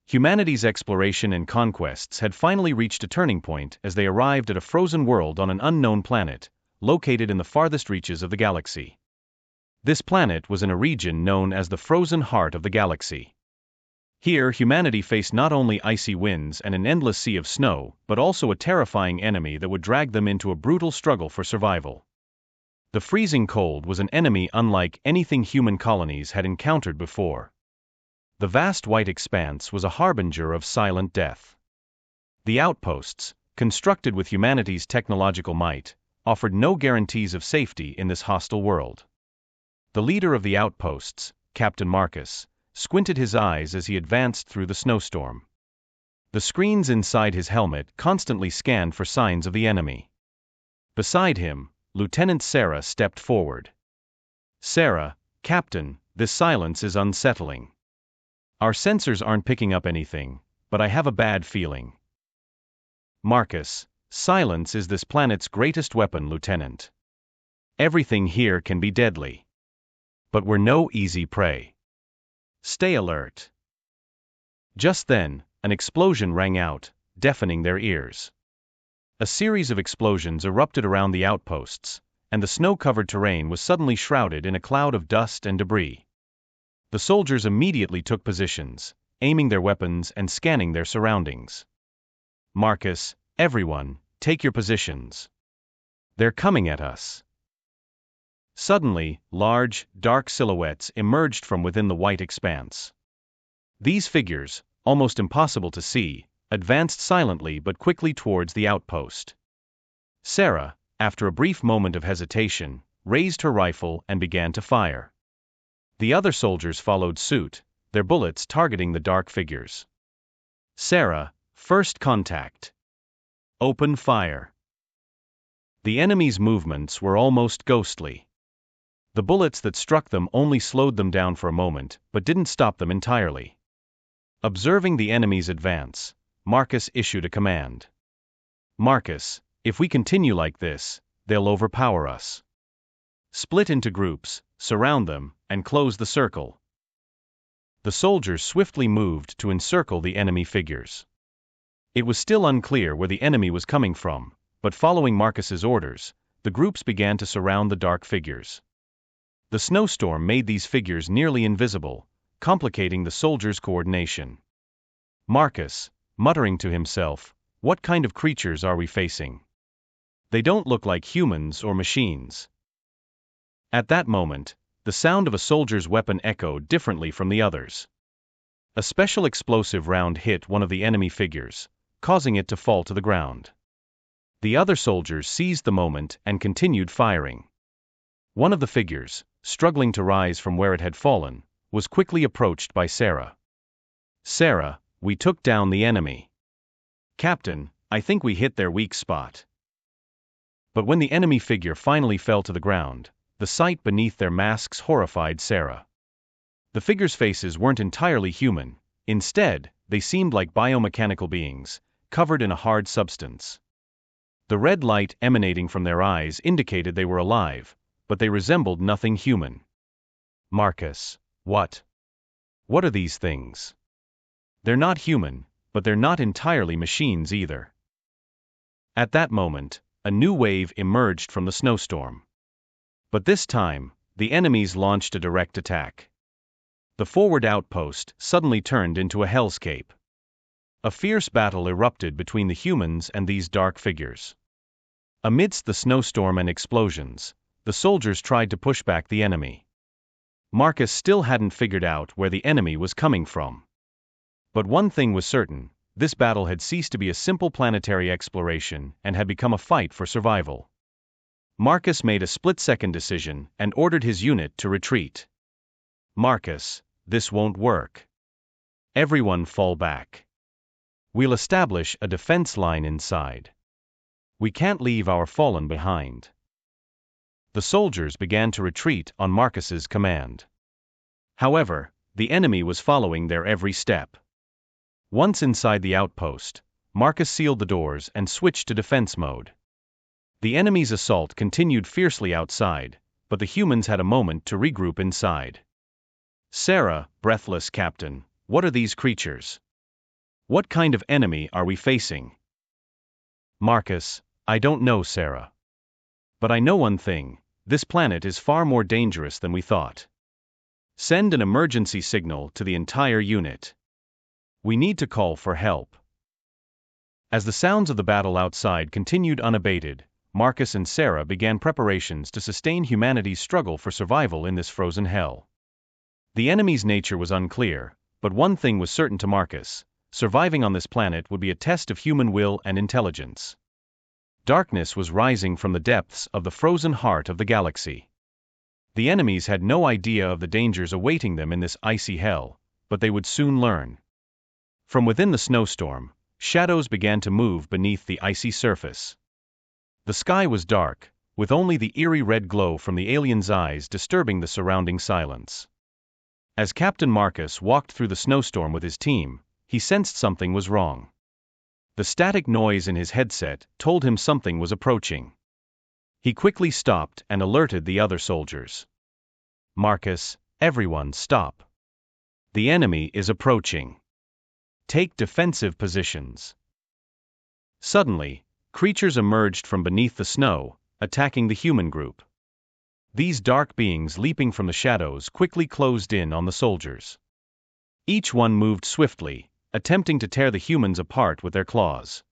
Humanity's exploration and conquests had finally reached a turning point as they arrived at a frozen world on an unknown planet, located in the farthest reaches of the galaxy. This planet was in a region known as the frozen heart of the galaxy. Here, humanity faced not only icy winds and an endless sea of snow, but also a terrifying enemy that would drag them into a brutal struggle for survival. The freezing cold was an enemy unlike anything human colonies had encountered before. The vast white expanse was a harbinger of silent death. The outposts, constructed with humanity's technological might, offered no guarantees of safety in this hostile world. The leader of the outposts, Captain Marcus, squinted his eyes as he advanced through the snowstorm. The screens inside his helmet constantly scanned for signs of the enemy. Beside him, Lieutenant Sarah stepped forward. "Sarah, Captain, this silence is unsettling. Our sensors aren't picking up anything, but I have a bad feeling." "Marcus, silence is this planet's greatest weapon, Lieutenant. Everything here can be deadly. But we're no easy prey. Stay alert." Just then, an explosion rang out, deafening their ears. A series of explosions erupted around the outposts, and the snow-covered terrain was suddenly shrouded in a cloud of dust and debris. The soldiers immediately took positions, aiming their weapons and scanning their surroundings. "Marcus, everyone, take your positions. They're coming at us." Suddenly, large, dark silhouettes emerged from within the white expanse. These figures, almost impossible to see, advanced silently but quickly towards the outpost. Sarah, after a brief moment of hesitation, raised her rifle and began to fire. The other soldiers followed suit, their bullets targeting the dark figures. "Sarah, first contact. Open fire." The enemy's movements were almost ghostly. The bullets that struck them only slowed them down for a moment, but didn't stop them entirely. Observing the enemy's advance, Marcus issued a command. "Marcus, if we continue like this, they'll overpower us. Split into groups, surround them, and close the circle." The soldiers swiftly moved to encircle the enemy figures. It was still unclear where the enemy was coming from, but following Marcus's orders, the groups began to surround the dark figures. The snowstorm made these figures nearly invisible, complicating the soldiers' coordination. Marcus, muttering to himself, "What kind of creatures are we facing? They don't look like humans or machines." At that moment, the sound of a soldier's weapon echoed differently from the others. A special explosive round hit one of the enemy figures, causing it to fall to the ground. The other soldiers seized the moment and continued firing. One of the figures, struggling to rise from where it had fallen, was quickly approached by Sarah. "Sarah, we took down the enemy." "Captain, I think we hit their weak spot." But when the enemy figure finally fell to the ground, the sight beneath their masks horrified Sarah. The figures' faces weren't entirely human. Instead, they seemed like biomechanical beings, covered in a hard substance. The red light emanating from their eyes indicated they were alive, but they resembled nothing human. "Marcus, what are these things? They're not human, but they're not entirely machines either." At that moment, a new wave emerged from the snowstorm. But this time, the enemies launched a direct attack. The forward outpost suddenly turned into a hellscape. A fierce battle erupted between the humans and these dark figures. Amidst the snowstorm and explosions, the soldiers tried to push back the enemy. Marcus still hadn't figured out where the enemy was coming from. But one thing was certain: this battle had ceased to be a simple planetary exploration and had become a fight for survival. Marcus made a split-second decision and ordered his unit to retreat. "Marcus, this won't work. Everyone fall back. We'll establish a defense line inside. We can't leave our fallen behind." The soldiers began to retreat on Marcus's command. However, the enemy was following their every step. Once inside the outpost, Marcus sealed the doors and switched to defense mode. The enemy's assault continued fiercely outside, but the humans had a moment to regroup inside. "Sarah, breathless Captain, what are these creatures? What kind of enemy are we facing? Marcus, I don't know, Sarah. But I know one thing, this planet is far more dangerous than we thought. Send an emergency signal to the entire unit. We need to call for help. As the sounds of the battle outside continued unabated, Marcus and Sarah began preparations to sustain humanity's struggle for survival in this frozen hell. The enemy's nature was unclear, but one thing was certain to Marcus: surviving on this planet would be a test of human will and intelligence. Darkness was rising from the depths of the frozen heart of the galaxy. The enemies had no idea of the dangers awaiting them in this icy hell, but they would soon learn. From within the snowstorm, shadows began to move beneath the icy surface. The sky was dark, with only the eerie red glow from the aliens' eyes disturbing the surrounding silence. As Captain Marcus walked through the snowstorm with his team, he sensed something was wrong. The static noise in his headset told him something was approaching. He quickly stopped and alerted the other soldiers. Marcus, everyone stop. The enemy is approaching. Take defensive positions. Suddenly, creatures emerged from beneath the snow, attacking the human group. These dark beings leaping from the shadows quickly closed in on the soldiers. Each one moved swiftly, attempting to tear the humans apart with their claws.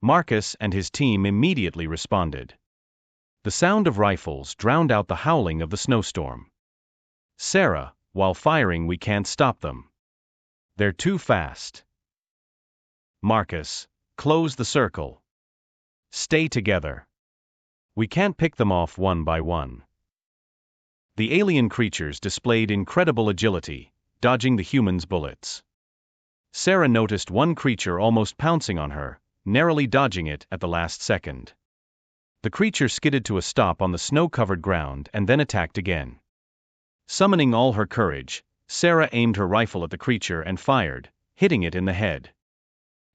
Marcus and his team immediately responded. The sound of rifles drowned out the howling of the snowstorm. Sarah, while firing, we can't stop them. They're too fast. Marcus, close the circle. Stay together. We can't pick them off one by one. The alien creatures displayed incredible agility, dodging the humans' bullets. Sarah noticed one creature almost pouncing on her, narrowly dodging it at the last second. The creature skidded to a stop on the snow-covered ground and then attacked again. Summoning all her courage, Sarah aimed her rifle at the creature and fired, hitting it in the head.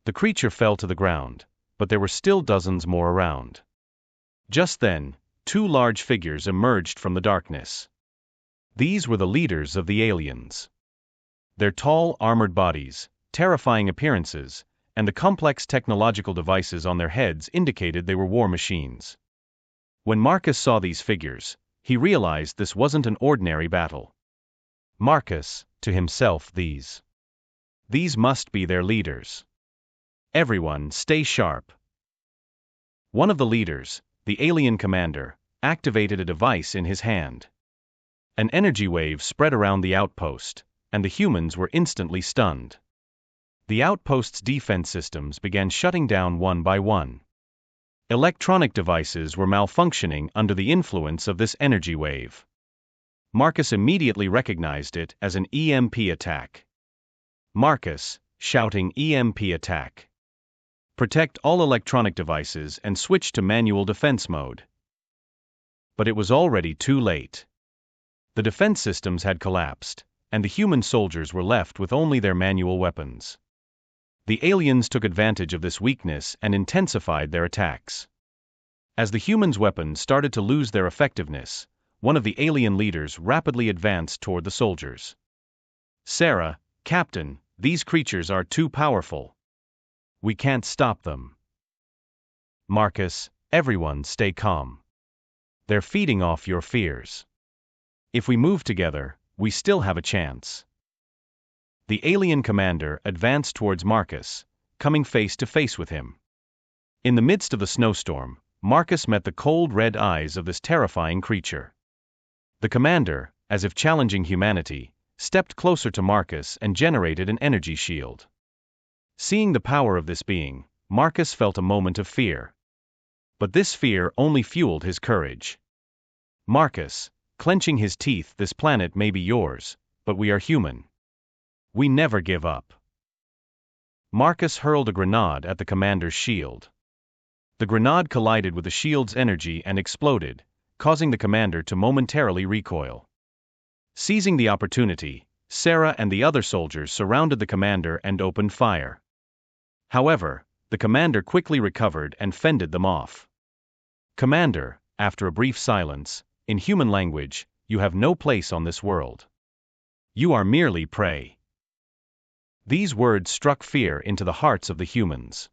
The creature fell to the ground, but there were still dozens more around. Just then, two large figures emerged from the darkness. These were the leaders of the aliens. Their tall, armored bodies, terrifying appearances, and the complex technological devices on their heads indicated they were war machines. When Marcus saw these figures, he realized this wasn't an ordinary battle. Marcus, to himself, these must be their leaders. Everyone, stay sharp. One of the leaders, the alien commander, activated a device in his hand. An energy wave spread around the outpost, and the humans were instantly stunned. The outpost's defense systems began shutting down one by one. Electronic devices were malfunctioning under the influence of this energy wave. Marcus immediately recognized it as an EMP attack. Marcus, shouting EMP attack. Protect all electronic devices and switch to manual defense mode. But it was already too late. The defense systems had collapsed, and the human soldiers were left with only their manual weapons. The aliens took advantage of this weakness and intensified their attacks. As the humans' weapons started to lose their effectiveness, one of the alien leaders rapidly advanced toward the soldiers. Sarah, Captain, these creatures are too powerful. We can't stop them. Marcus, everyone stay calm. They're feeding off your fears. If we move together, we still have a chance. The alien commander advanced towards Marcus, coming face to face with him. In the midst of the snowstorm, Marcus met the cold red eyes of this terrifying creature. The commander, as if challenging humanity, stepped closer to Marcus and generated an energy shield. Seeing the power of this being, Marcus felt a moment of fear. But this fear only fueled his courage. Marcus, clenching his teeth, this planet may be yours, but we are human. We never give up. Marcus hurled a grenade at the commander's shield. The grenade collided with the shield's energy and exploded, causing the commander to momentarily recoil. Seizing the opportunity, Sarah and the other soldiers surrounded the commander and opened fire. However, the commander quickly recovered and fended them off. Commander, after a brief silence, in human language, you have no place on this world. You are merely prey. These words struck fear into the hearts of the humans.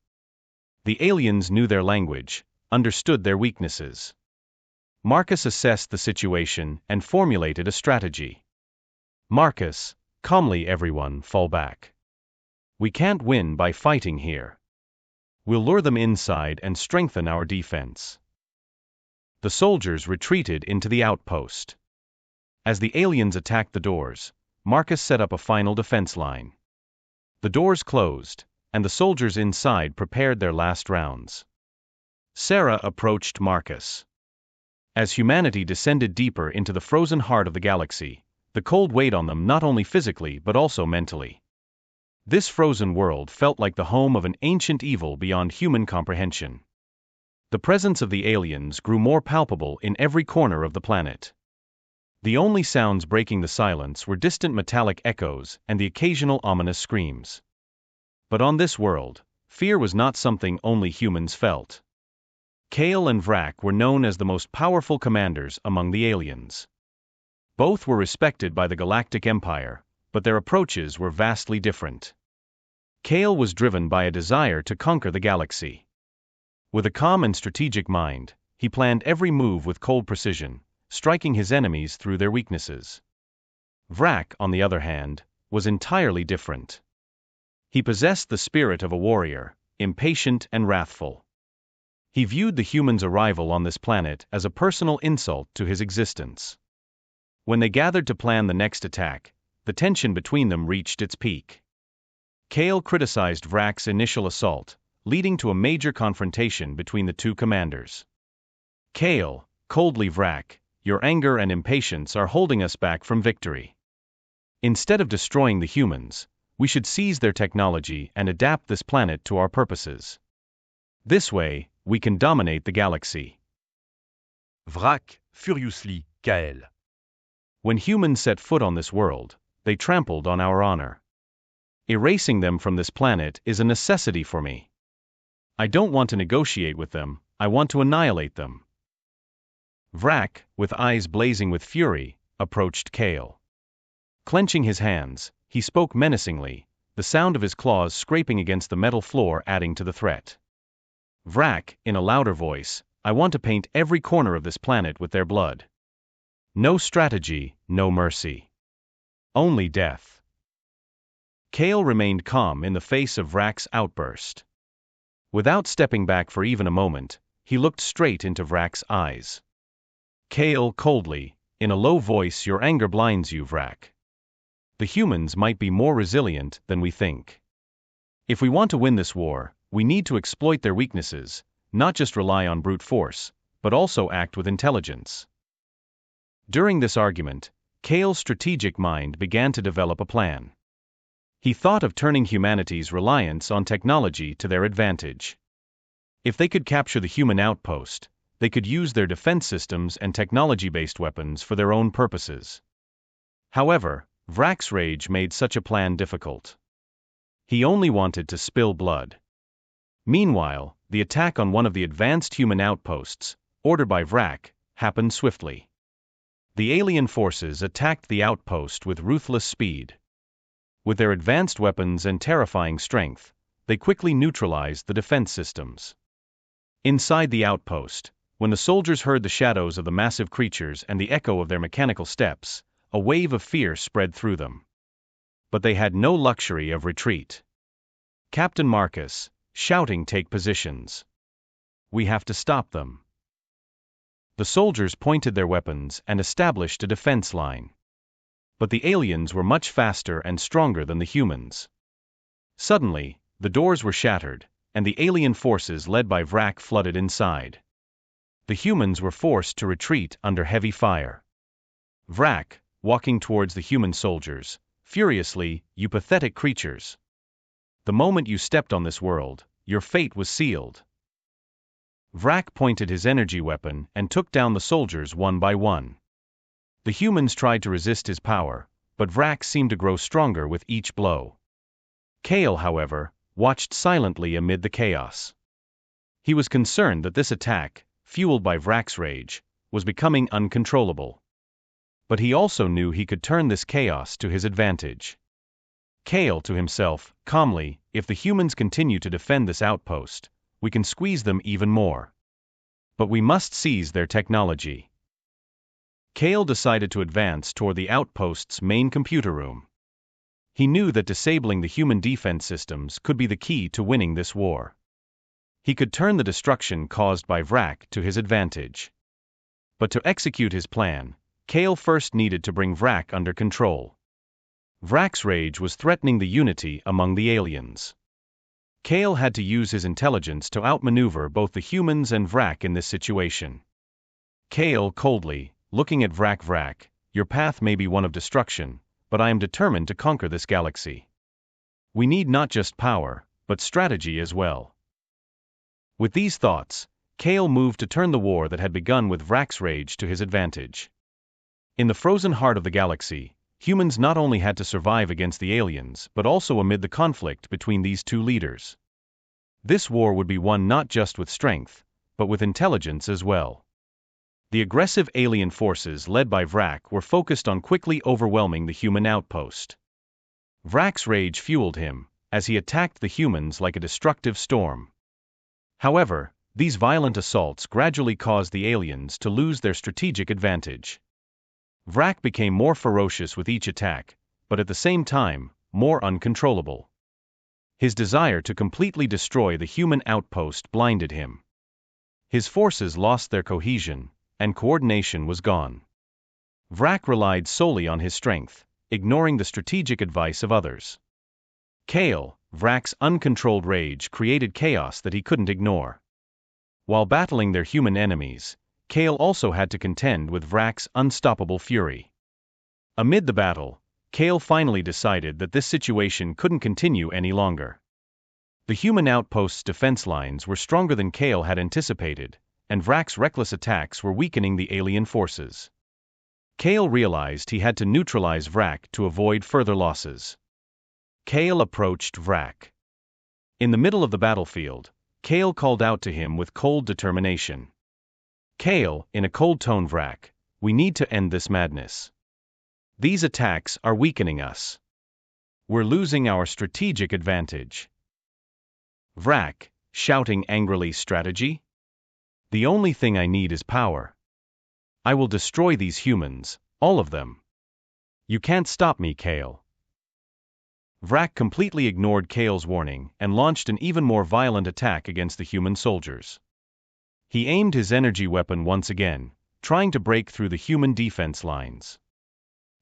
The aliens knew their language, understood their weaknesses. Marcus assessed the situation and formulated a strategy. Marcus, calmly everyone, fall back. We can't win by fighting here. We'll lure them inside and strengthen our defense. The soldiers retreated into the outpost. As the aliens attacked the doors, Marcus set up a final defense line. The doors closed, and the soldiers inside prepared their last rounds. Sarah approached Marcus. As humanity descended deeper into the frozen heart of the galaxy, the cold weighed on them not only physically but also mentally. This frozen world felt like the home of an ancient evil beyond human comprehension. The presence of the aliens grew more palpable in every corner of the planet. The only sounds breaking the silence were distant metallic echoes and the occasional ominous screams. But on this world, fear was not something only humans felt. Kale and Vrak were known as the most powerful commanders among the aliens. Both were respected by the Galactic Empire, but their approaches were vastly different. Kale was driven by a desire to conquer the galaxy. With a calm and strategic mind, he planned every move with cold precision, striking his enemies through their weaknesses. Vrak, on the other hand, was entirely different. He possessed the spirit of a warrior, impatient and wrathful. He viewed the humans' arrival on this planet as a personal insult to his existence. When they gathered to plan the next attack, the tension between them reached its peak. Kale criticized Vrak's initial assault, leading to a major confrontation between the two commanders. Kale, coldly: Vrak, your anger and impatience are holding us back from victory. Instead of destroying the humans, we should seize their technology and adapt this planet to our purposes. This way, we can dominate the galaxy. Vrak, furiously: Kale. When humans set foot on this world, they trampled on our honor. Erasing them from this planet is a necessity for me. I don't want to negotiate with them, I want to annihilate them. Vrak, with eyes blazing with fury, approached Kale. Clenching his hands, he spoke menacingly, the sound of his claws scraping against the metal floor adding to the threat. Vrak, in a louder voice, I want to paint every corner of this planet with their blood. No strategy, no mercy. Only death. Kale remained calm in the face of Vrak's outburst. Without stepping back for even a moment, he looked straight into Vrak's eyes. Kale, coldly, in a low voice: your anger blinds you, Vrak. The humans might be more resilient than we think. If we want to win this war, we need to exploit their weaknesses, not just rely on brute force, but also act with intelligence. During this argument, Kale's strategic mind began to develop a plan. He thought of turning humanity's reliance on technology to their advantage. If they could capture the human outpost, they could use their defense systems and technology-based weapons for their own purposes. However, Vrak's rage made such a plan difficult. He only wanted to spill blood. Meanwhile, the attack on one of the advanced human outposts, ordered by Vrak, happened swiftly. The alien forces attacked the outpost with ruthless speed. With their advanced weapons and terrifying strength, they quickly neutralized the defense systems. Inside the outpost, when the soldiers heard the shadows of the massive creatures and the echo of their mechanical steps, a wave of fear spread through them. But they had no luxury of retreat. Captain Marcus, shouting: take positions. We have to stop them. The soldiers pointed their weapons and established a defense line. But the aliens were much faster and stronger than the humans. Suddenly, the doors were shattered, and the alien forces led by Vrak flooded inside. The humans were forced to retreat under heavy fire. Vrak, walking towards the human soldiers, furiously: you pathetic creatures. The moment you stepped on this world, your fate was sealed. Vrak pointed his energy weapon and took down the soldiers one by one. The humans tried to resist his power, but Vrak seemed to grow stronger with each blow. Kale, however, watched silently amid the chaos. He was concerned that this attack, fueled by Vrak's rage, was becoming uncontrollable. But he also knew he could turn this chaos to his advantage. Kale to himself, calmly, if the humans continue to defend this outpost, we can squeeze them even more. But we must seize their technology. Kale decided to advance toward the outpost's main computer room. He knew that disabling the human defense systems could be the key to winning this war. He could turn the destruction caused by Vrak to his advantage. But to execute his plan, Kale first needed to bring Vrak under control. Vrak's rage was threatening the unity among the aliens. Kale had to use his intelligence to outmaneuver both the humans and Vrak in this situation. Kale coldly, looking at Vrak. Vrak, your path may be one of destruction, but I am determined to conquer this galaxy. We need not just power, but strategy as well. With these thoughts, Kale moved to turn the war that had begun with Vrak's rage to his advantage. In the frozen heart of the galaxy, humans not only had to survive against the aliens but also amid the conflict between these two leaders. This war would be won not just with strength, but with intelligence as well. The aggressive alien forces led by Vrak were focused on quickly overwhelming the human outpost. Vrak's rage fueled him, as he attacked the humans like a destructive storm. However, these violent assaults gradually caused the aliens to lose their strategic advantage. Vrak became more ferocious with each attack, but at the same time, more uncontrollable. His desire to completely destroy the human outpost blinded him. His forces lost their cohesion, and coordination was gone. Vrak relied solely on his strength, ignoring the strategic advice of others. Kale, Vrak's uncontrolled rage created chaos that he couldn't ignore. While battling their human enemies, Kale also had to contend with Vrak's unstoppable fury. Amid the battle, Kale finally decided that this situation couldn't continue any longer. The human outpost's defense lines were stronger than Kale had anticipated, and Vrak's reckless attacks were weakening the alien forces. Kale realized he had to neutralize Vrak to avoid further losses. Kale approached Vrak. In the middle of the battlefield, Kale called out to him with cold determination. Kale, in a cold tone, Vrak, we need to end this madness. These attacks are weakening us. We're losing our strategic advantage. Vrak, shouting angrily, strategy? The only thing I need is power. I will destroy these humans, all of them. You can't stop me, Kale. Vrak completely ignored Kale's warning and launched an even more violent attack against the human soldiers. He aimed his energy weapon once again, trying to break through the human defense lines.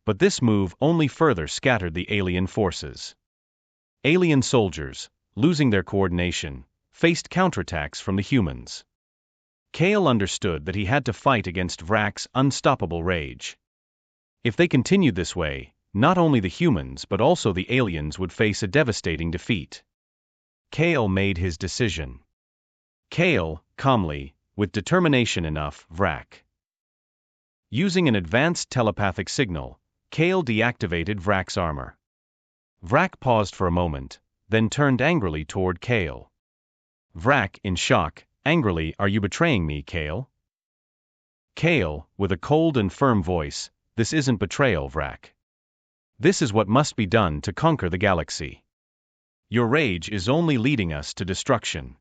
But this move only further scattered the alien forces. Alien soldiers, losing their coordination, faced counterattacks from the humans. Kale understood that he had to fight against Vrak's unstoppable rage. If they continued this way, not only the humans but also the aliens would face a devastating defeat. Kale made his decision. Kale, calmly, with determination enough, Vrak. Using an advanced telepathic signal, Kale deactivated Vrak's armor. Vrak paused for a moment, then turned angrily toward Kale. Vrak, in shock, angrily, are you betraying me, Kale? Kale, with a cold and firm voice, this isn't betrayal, Vrak. This is what must be done to conquer the galaxy. Your rage is only leading us to destruction.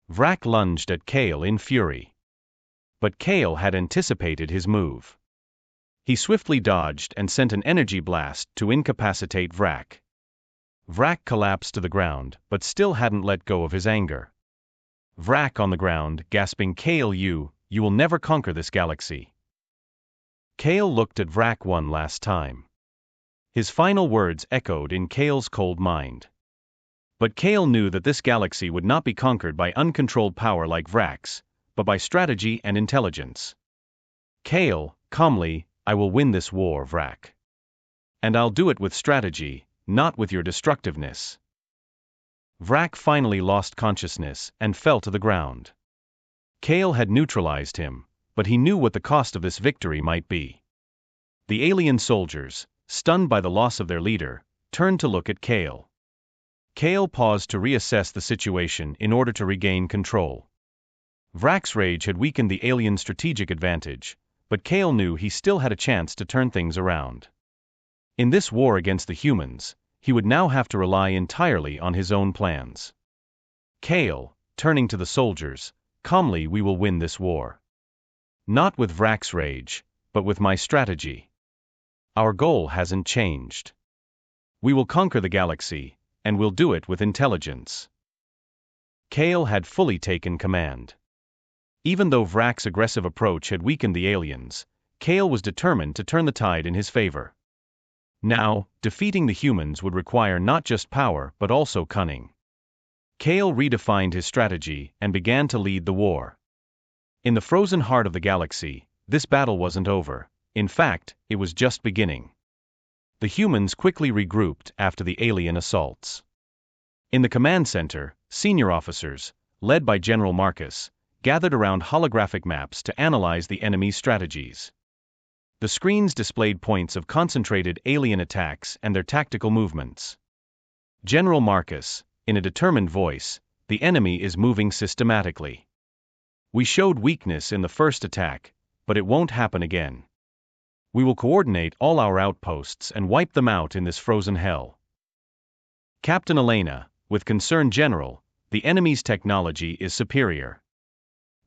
Vrak lunged at Kale in fury. But Kale had anticipated his move. He swiftly dodged and sent an energy blast to incapacitate Vrak. Vrak collapsed to the ground, but still hadn't let go of his anger. Vrak on the ground, gasping, Kale, you will never conquer this galaxy. Kale looked at Vrak one last time. His final words echoed in Kale's cold mind. But Kale knew that this galaxy would not be conquered by uncontrolled power like Vrak's, but by strategy and intelligence. Kale, calmly, I will win this war, Vrak. And I'll do it with strategy, not with your destructiveness. Vrak finally lost consciousness and fell to the ground. Kale had neutralized him, but he knew what the cost of this victory might be. The alien soldiers, stunned by the loss of their leader, turned to look at Kale. Kale paused to reassess the situation in order to regain control. Vrak's rage had weakened the alien strategic advantage, but Kale knew he still had a chance to turn things around. In this war against the humans, he would now have to rely entirely on his own plans. Kale, turning to the soldiers, calmly, we will win this war. Not with Vrak's rage, but with my strategy. Our goal hasn't changed. We will conquer the galaxy, and we'll do it with intelligence. Kale had fully taken command. Even though Vrak's aggressive approach had weakened the aliens, Kale was determined to turn the tide in his favor. Now, defeating the humans would require not just power but also cunning. Kale redefined his strategy and began to lead the war. In the frozen heart of the galaxy, this battle wasn't over. In fact, it was just beginning. The humans quickly regrouped after the alien assaults. In the command center, senior officers, led by General Marcus, gathered around holographic maps to analyze the enemy's strategies. The screens displayed points of concentrated alien attacks and their tactical movements. General Marcus, in a determined voice, the enemy is moving systematically. We showed weakness in the first attack, but it won't happen again. We will coordinate all our outposts and wipe them out in this frozen hell. Captain Elena, with concern, General, the enemy's technology is superior.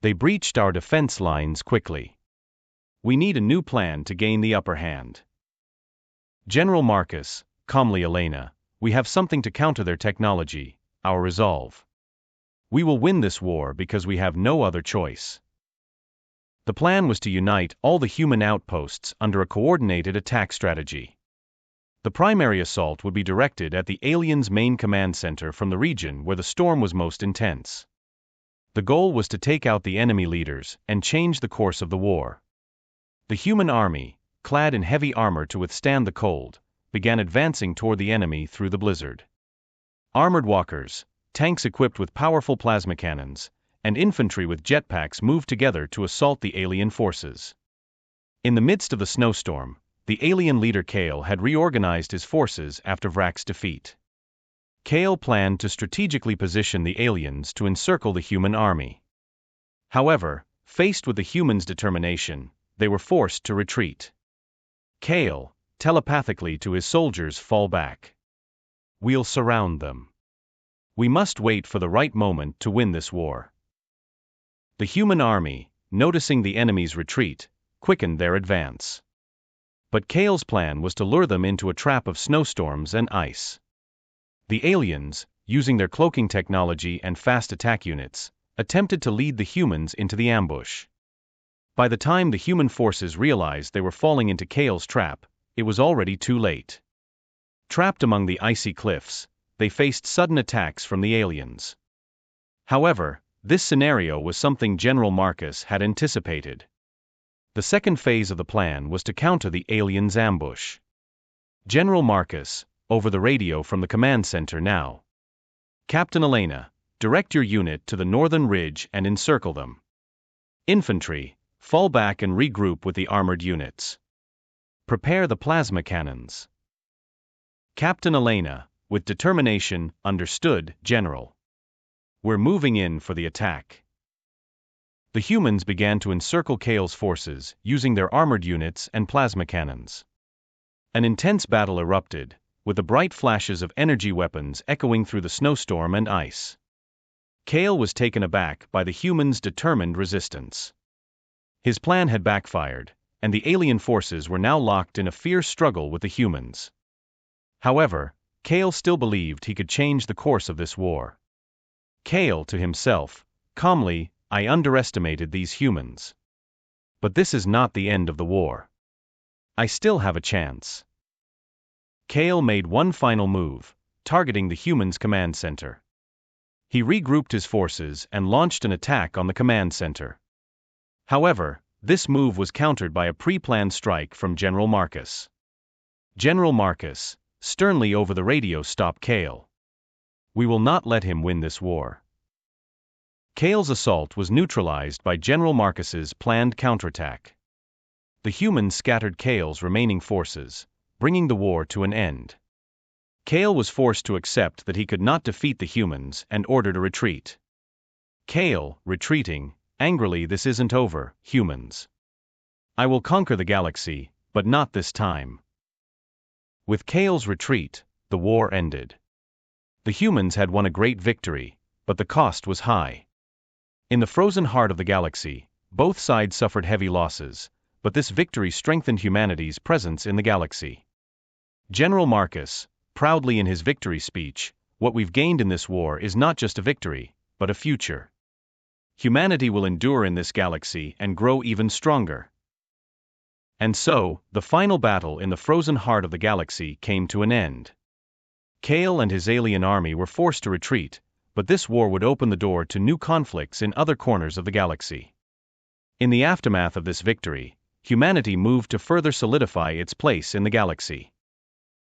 They breached our defense lines quickly. We need a new plan to gain the upper hand. General Marcus, calmly, Elena, we have something to counter their technology, our resolve. We will win this war because we have no other choice. The plan was to unite all the human outposts under a coordinated attack strategy. The primary assault would be directed at the aliens' main command center from the region where the storm was most intense. The goal was to take out the enemy leaders and change the course of the war. The human army, clad in heavy armor to withstand the cold, began advancing toward the enemy through the blizzard. Armored walkers, tanks equipped with powerful plasma cannons, and infantry with jetpacks moved together to assault the alien forces. In the midst of the snowstorm, the alien leader Kale had reorganized his forces after Vrak's defeat. Kale planned to strategically position the aliens to encircle the human army. However, faced with the humans' determination, they were forced to retreat. Kale, telepathically to his soldiers, fall back. We'll surround them. We must wait for the right moment to win this war. The human army, noticing the enemy's retreat, quickened their advance. But Kale's plan was to lure them into a trap of snowstorms and ice. The aliens, using their cloaking technology and fast attack units, attempted to lead the humans into the ambush. By the time the human forces realized they were falling into Kale's trap, it was already too late. Trapped among the icy cliffs, they faced sudden attacks from the aliens. However, this scenario was something General Marcus had anticipated. The second phase of the plan was to counter the aliens' ambush. General Marcus, over the radio from the command center now. Captain Elena, direct your unit to the northern ridge and encircle them. Infantry, fall back and regroup with the armored units. Prepare the plasma cannons. Captain Elena, with determination, understood, General. We're moving in for the attack. The humans began to encircle Kale's forces, using their armored units and plasma cannons. An intense battle erupted, with the bright flashes of energy weapons echoing through the snowstorm and ice. Kale was taken aback by the humans' determined resistance. His plan had backfired, and the alien forces were now locked in a fierce struggle with the humans. However, Kale still believed he could change the course of this war. Kale, to himself, calmly, I underestimated these humans. But this is not the end of the war. I still have a chance. Kale made one final move, targeting the humans' command center. He regrouped his forces and launched an attack on the command center. However, this move was countered by a pre-planned strike from General Marcus. General Marcus, sternly over the radio, stopped Kale. We will not let him win this war. Kale's assault was neutralized by General Marcus's planned counterattack. The humans scattered Kale's remaining forces, bringing the war to an end. Kale was forced to accept that he could not defeat the humans and ordered a retreat. Kale, retreating, angrily, this isn't over, humans. I will conquer the galaxy, but not this time. With Kale's retreat, the war ended. The humans had won a great victory, but the cost was high. In the frozen heart of the galaxy, both sides suffered heavy losses, but this victory strengthened humanity's presence in the galaxy. General Marcus, proudly in his victory speech, "What we've gained in this war is not just a victory, but a future. Humanity will endure in this galaxy and grow even stronger." And so, the final battle in the frozen heart of the galaxy came to an end. Kale and his alien army were forced to retreat, but this war would open the door to new conflicts in other corners of the galaxy. In the aftermath of this victory, humanity moved to further solidify its place in the galaxy.